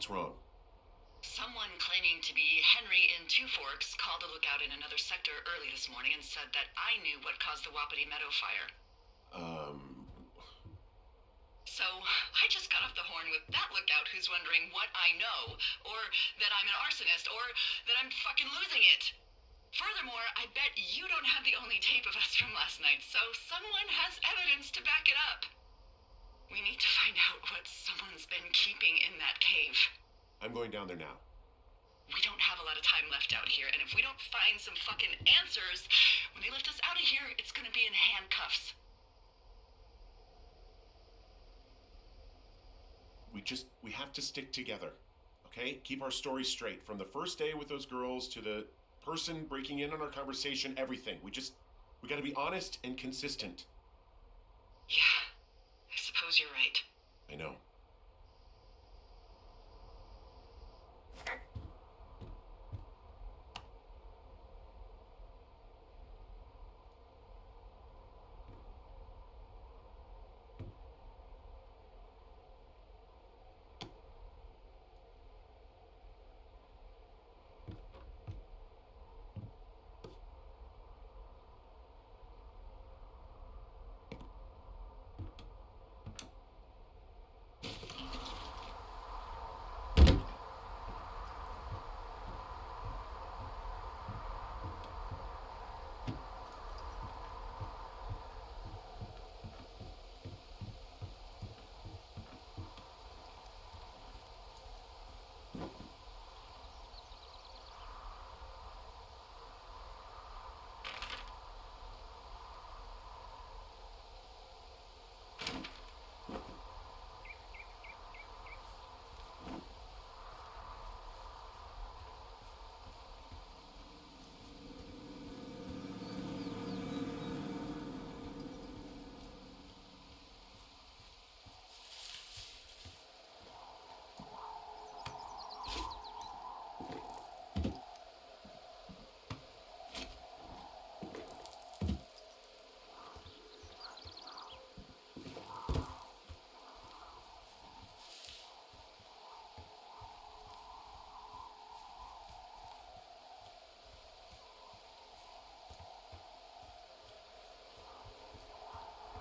What's wrong? Someone claiming to be Henry in Two Forks called a lookout in another sector early this morning and said that I knew what caused the Wapiti Meadow fire. So, I just got off the horn with that lookout who's wondering what I know, or that I'm an arsonist, or that I'm fucking losing it. Furthermore, I bet you don't have the only tape of us from last night, so someone has evidence to back it up. We need to find out what someone's been keeping in that cave. I'm going down there now. We don't have a lot of time left out here, and if we don't find some fucking answers, when they lift us out of here, it's gonna be in handcuffs. We have to stick together, okay? Keep our story straight. From the first day with those girls to the person breaking in on our conversation, everything. We gotta be honest and consistent. Yeah, I suppose you're right. I know.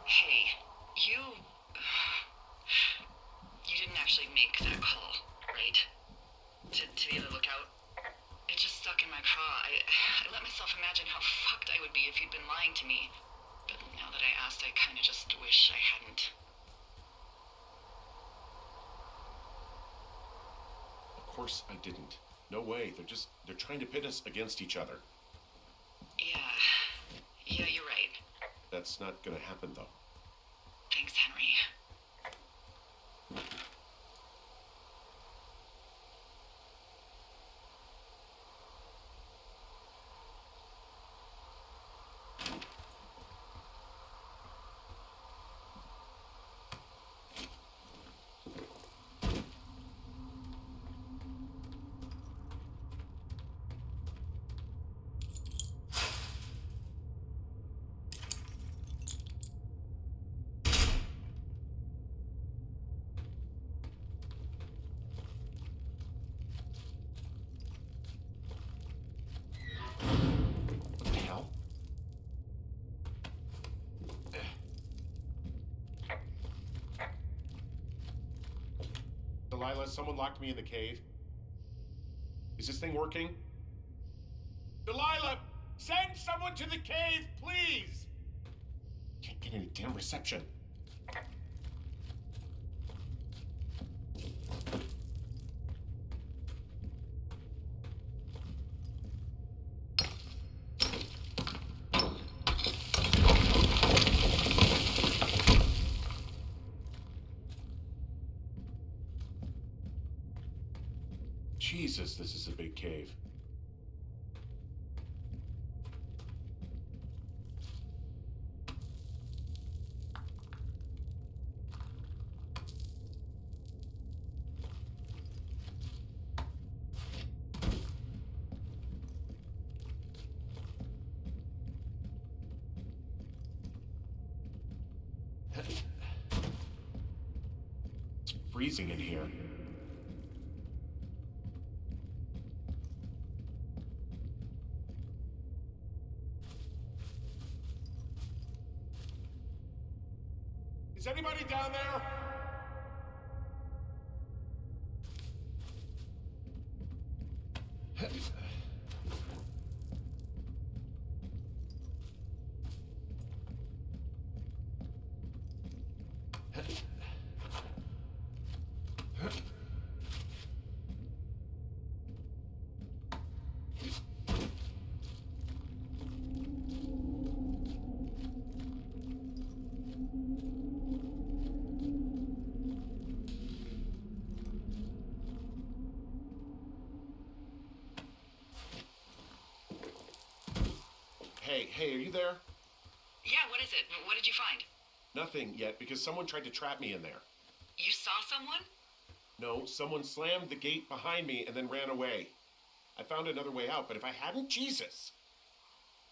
Hey, you didn't actually make that call, right? To the other lookout? It just stuck in my craw. I let myself imagine how fucked I would be if you'd been lying to me. But now that I asked, I kinda just wish I hadn't. Of course I didn't. No way. They're trying to pit us against each other. Yeah, you're right. That's not gonna happen, though. Thanks, Henry. What the hell? Delilah, someone locked me in the cave. Is this thing working? Delilah! Send someone to the cave, please! Can't get any damn reception. Jesus, this is a big cave. It's freezing in here. Is anybody down there? Hey, are you there? Yeah, what is it? What did you find? Nothing yet, because someone tried to trap me in there. You saw someone? No, someone slammed the gate behind me and then ran away. I found another way out, but if I hadn't, Jesus!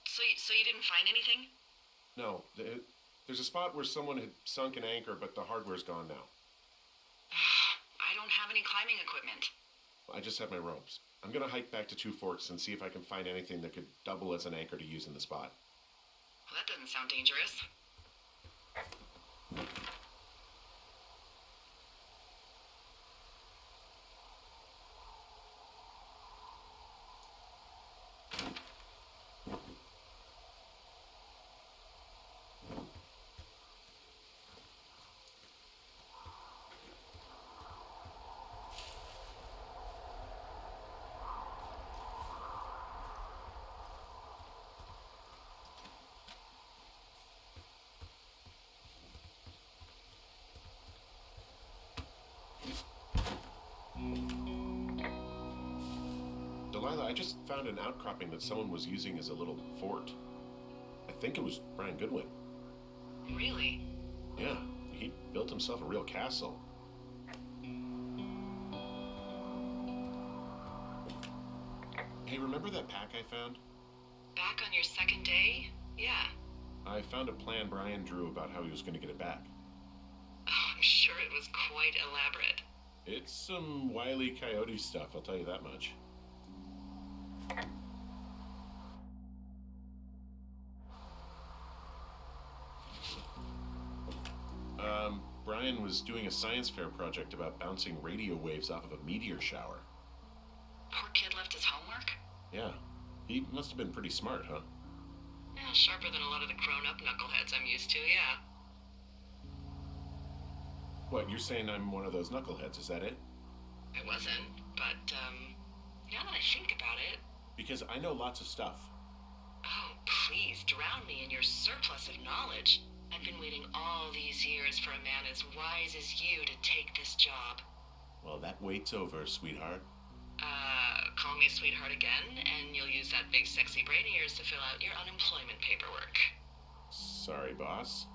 So you didn't find anything? No, there's a spot where someone had sunk an anchor, but the hardware's gone now. I don't have any climbing equipment. I just have my ropes. I'm gonna hike back to Two Forks and see if I can find anything that could double as an anchor to use in the spot. Well, that doesn't sound dangerous. Delilah, I just found an outcropping that someone was using as a little fort. I think it was Brian Goodwin. Really? Yeah, he built himself a real castle. Hey, remember that pack I found? Back on your second day? Yeah. I found a plan Brian drew about how he was going to get it back. Oh, I'm sure it was quite elaborate. It's some Wile E. Coyote stuff, I'll tell you that much. Brian was doing a science fair project about bouncing radio waves off of a meteor shower. Poor kid left his homework? Yeah, he must have been pretty smart, huh? Yeah, sharper than a lot of the grown-up knuckleheads I'm used to, yeah. What, you're saying I'm one of those knuckleheads, is that it? I wasn't, but, now that I think about it... Because I know lots of stuff. Oh, please, drown me in your surplus of knowledge. I've been waiting all these years for a man as wise as you to take this job. Well, that wait's over, sweetheart. Call me sweetheart again, and you'll use that big sexy brain of yours to fill out your unemployment paperwork. Sorry, boss.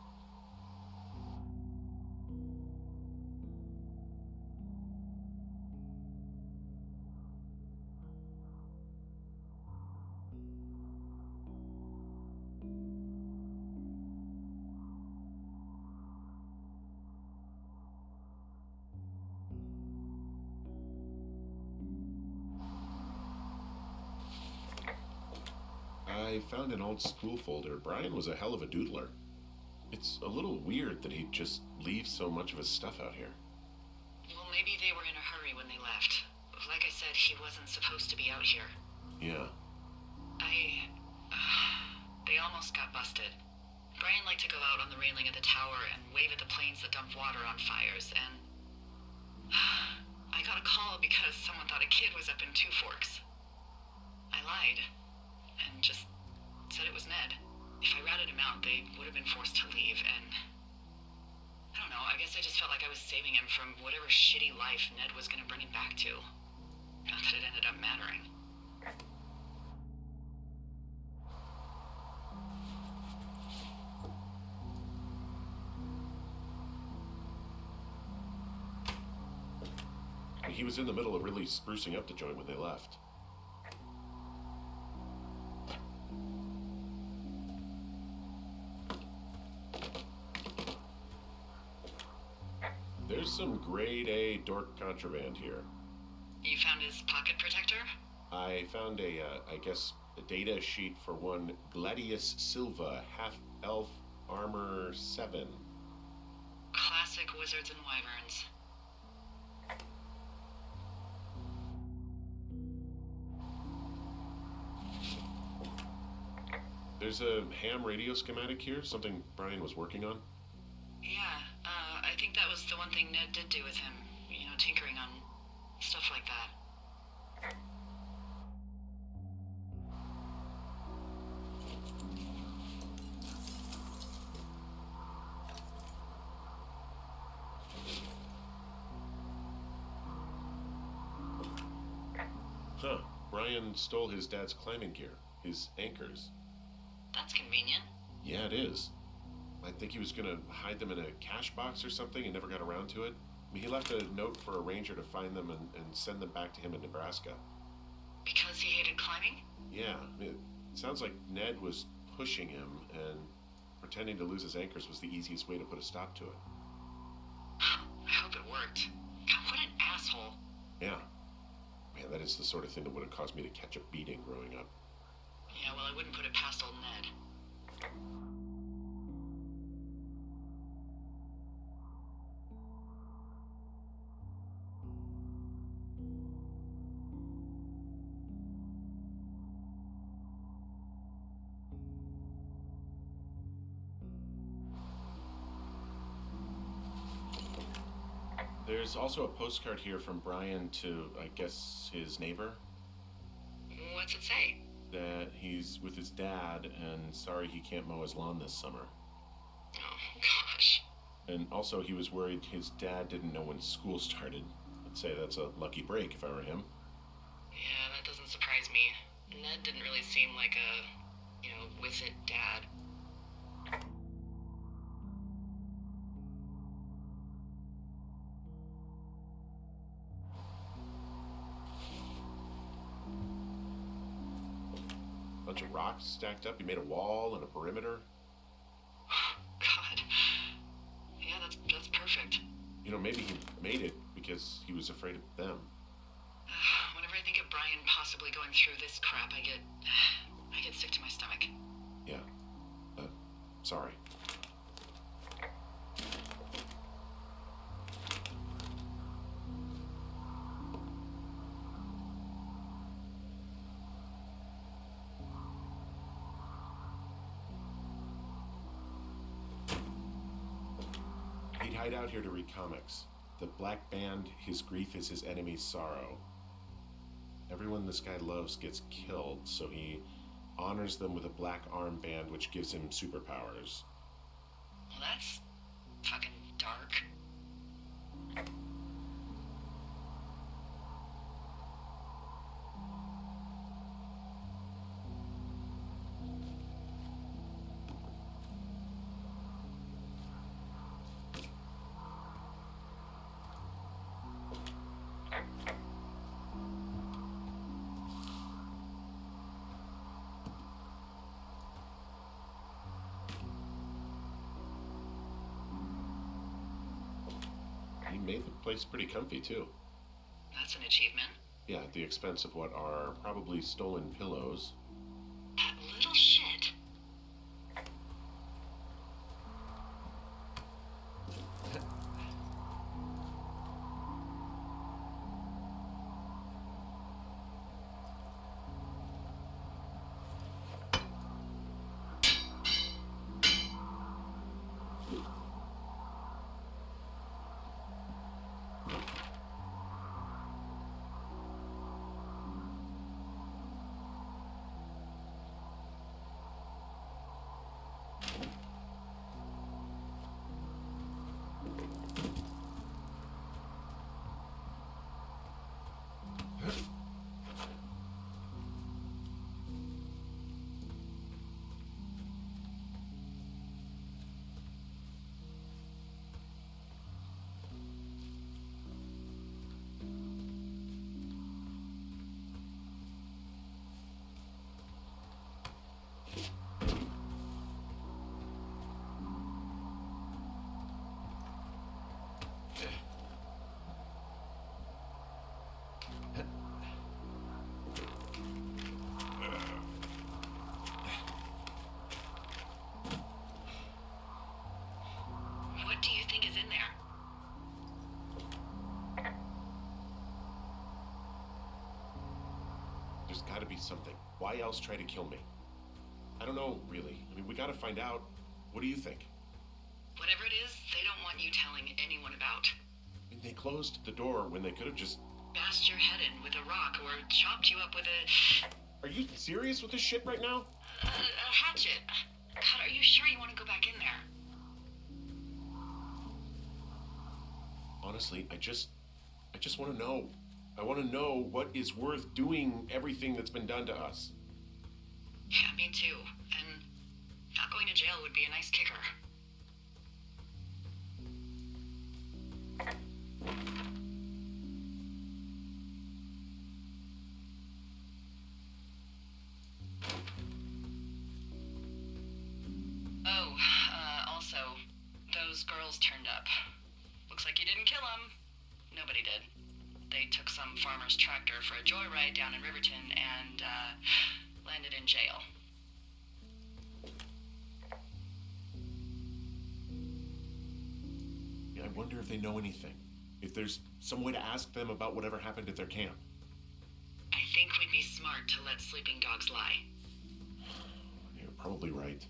I found an old school folder. Brian was a hell of a doodler. It's a little weird that he'd just leave so much of his stuff out here. Well, maybe they were in a hurry when they left. Like I said, he wasn't supposed to be out here. Yeah. They almost got busted. Brian liked to go out on the railing of the tower and wave at the planes that dump water on fires, and... I got a call because someone thought a kid was up in Two Forks. I lied, and just said it was Ned. If I ratted him out, they would have been forced to leave, and... I don't know, I guess I just felt like I was saving him from whatever shitty life Ned was gonna bring him back to. Not that it ended up mattering. He was in the middle of really sprucing up the joint when they left. There's some grade A dork contraband here. You found his pocket protector? I found a data sheet for one Gladius Silva, half-elf armor 7. Classic wizards and wyverns. There's a ham radio schematic here, something Brian was working on. Yeah, I think that was the one thing Ned did do with him. You know, tinkering on stuff like that. Huh. Brian stole his dad's climbing gear, his anchors. That's convenient. Yeah, it is. I think he was gonna hide them in a cash box or something and never got around to it. I mean, he left a note for a ranger to find them and send them back to him in Nebraska. Because he hated climbing? Yeah, it sounds like Ned was pushing him, and pretending to lose his anchors was the easiest way to put a stop to it. I hope it worked. God, what an asshole. Yeah. Man, that is the sort of thing that would have caused me to catch a beating growing up. Yeah, well, I wouldn't put it past old Ned. There's also a postcard here from Brian to, I guess, his neighbor. What's it say? That he's with his dad and sorry he can't mow his lawn this summer. Oh, gosh. And also he was worried his dad didn't know when school started. I'd say that's a lucky break if I were him. Yeah, that doesn't surprise me. Ned didn't really seem like a, with it dad. Bunch of rocks stacked up. He made a wall and a perimeter. God. Yeah, that's perfect. Maybe he made it because he was afraid of them. Whenever I think of Brian possibly going through this crap, I get sick to my stomach. Yeah. Sorry. He'd hide out here to read comics. The Black Band, his grief is his enemy's sorrow. Everyone this guy loves gets killed, so he honors them with a black armband which gives him superpowers. Well, that's fucking dark. He made the place pretty comfy, too. That's an achievement. Yeah, at the expense of what are probably stolen pillows. That little shit. something. Why else try to kill me? I don't know, really. I mean, we gotta find out. What do you think? Whatever it is, they don't want you telling anyone about. I mean, they closed the door when they could have just... Bashed your head in with a rock or chopped you up with a... Are you serious with this shit right now? a hatchet. God, are you sure you want to go back in there? Honestly, I just want to know. I want to know what is worth doing everything that's been done to us. Yeah, me too. And not going to jail would be a nice kicker. Oh, also, those girls turned up. Looks like you didn't kill them. Nobody did. They took some farmer's tractor for a joyride down in Riverton and, landed in jail. Yeah, I wonder if they know anything. If there's some way to ask them about whatever happened at their camp. I think we'd be smart to let sleeping dogs lie. You're probably right.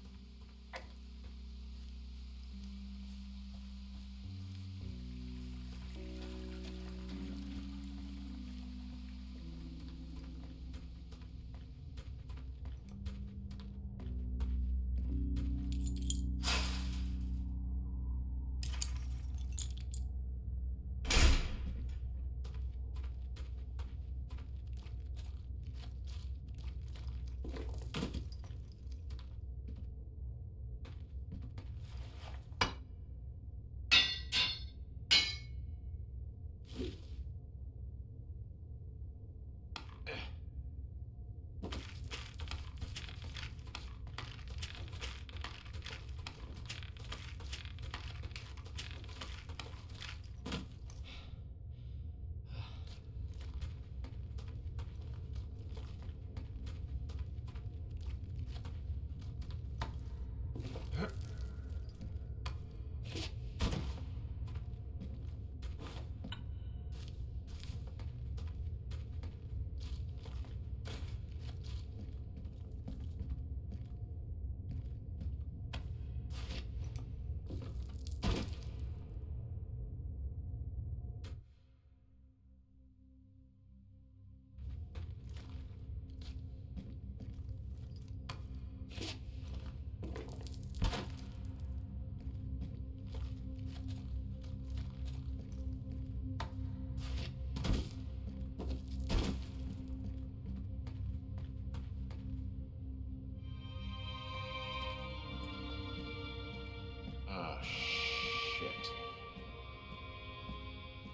Ah, shit.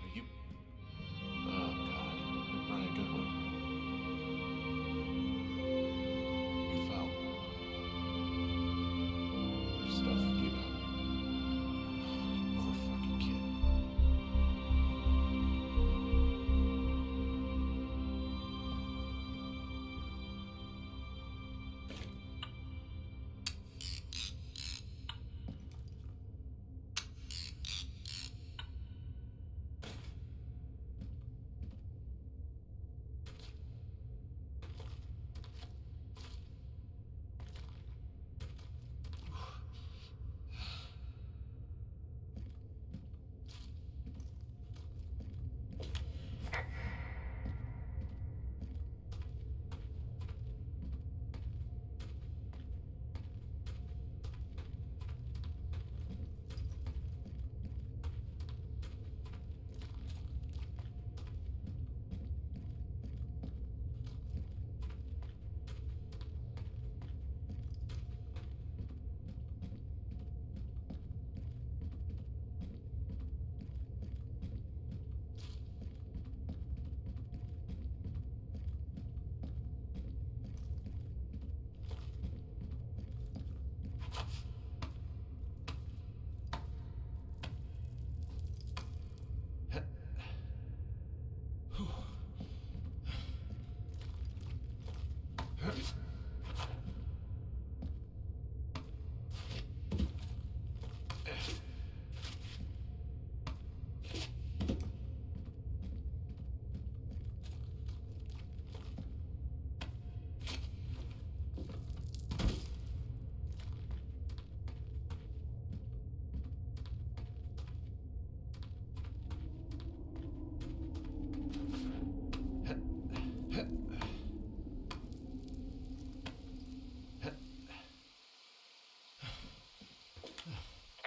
Are you... Oh, God. You're probably a good one. You fell. Your stuff gave out. You poor fucking kid.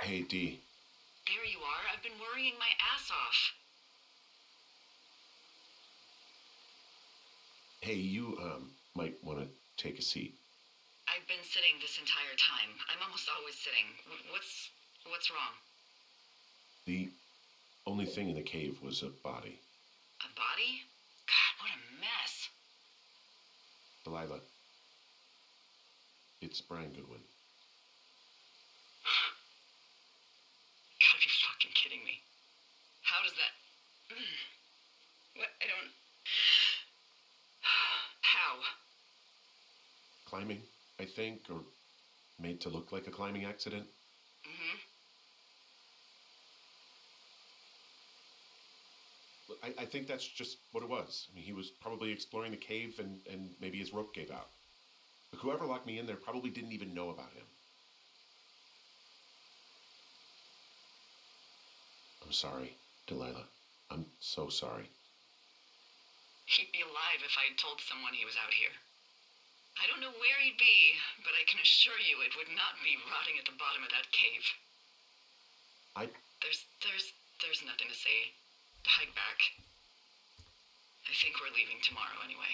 Hey, Dee. There you are. I've been worrying my ass off. Hey, you, might want to take a seat. I've been sitting this entire time. I'm almost always sitting. What's wrong? The only thing in the cave was a body. A body? God, what a mess. Delilah. It's Brian Goodwin. You gotta be fucking kidding me. How does that... What? I don't... How? Climbing, I think, or made to look like a climbing accident. Mm-hmm. I think that's just what it was. I mean, he was probably exploring the cave and maybe his rope gave out. But whoever locked me in there probably didn't even know about him. I'm sorry, Delilah. I'm so sorry. He'd be alive if I had told someone he was out here. I don't know where he'd be, but I can assure you it would not be rotting at the bottom of that cave. There's nothing to say. Hike back. I think we're leaving tomorrow anyway.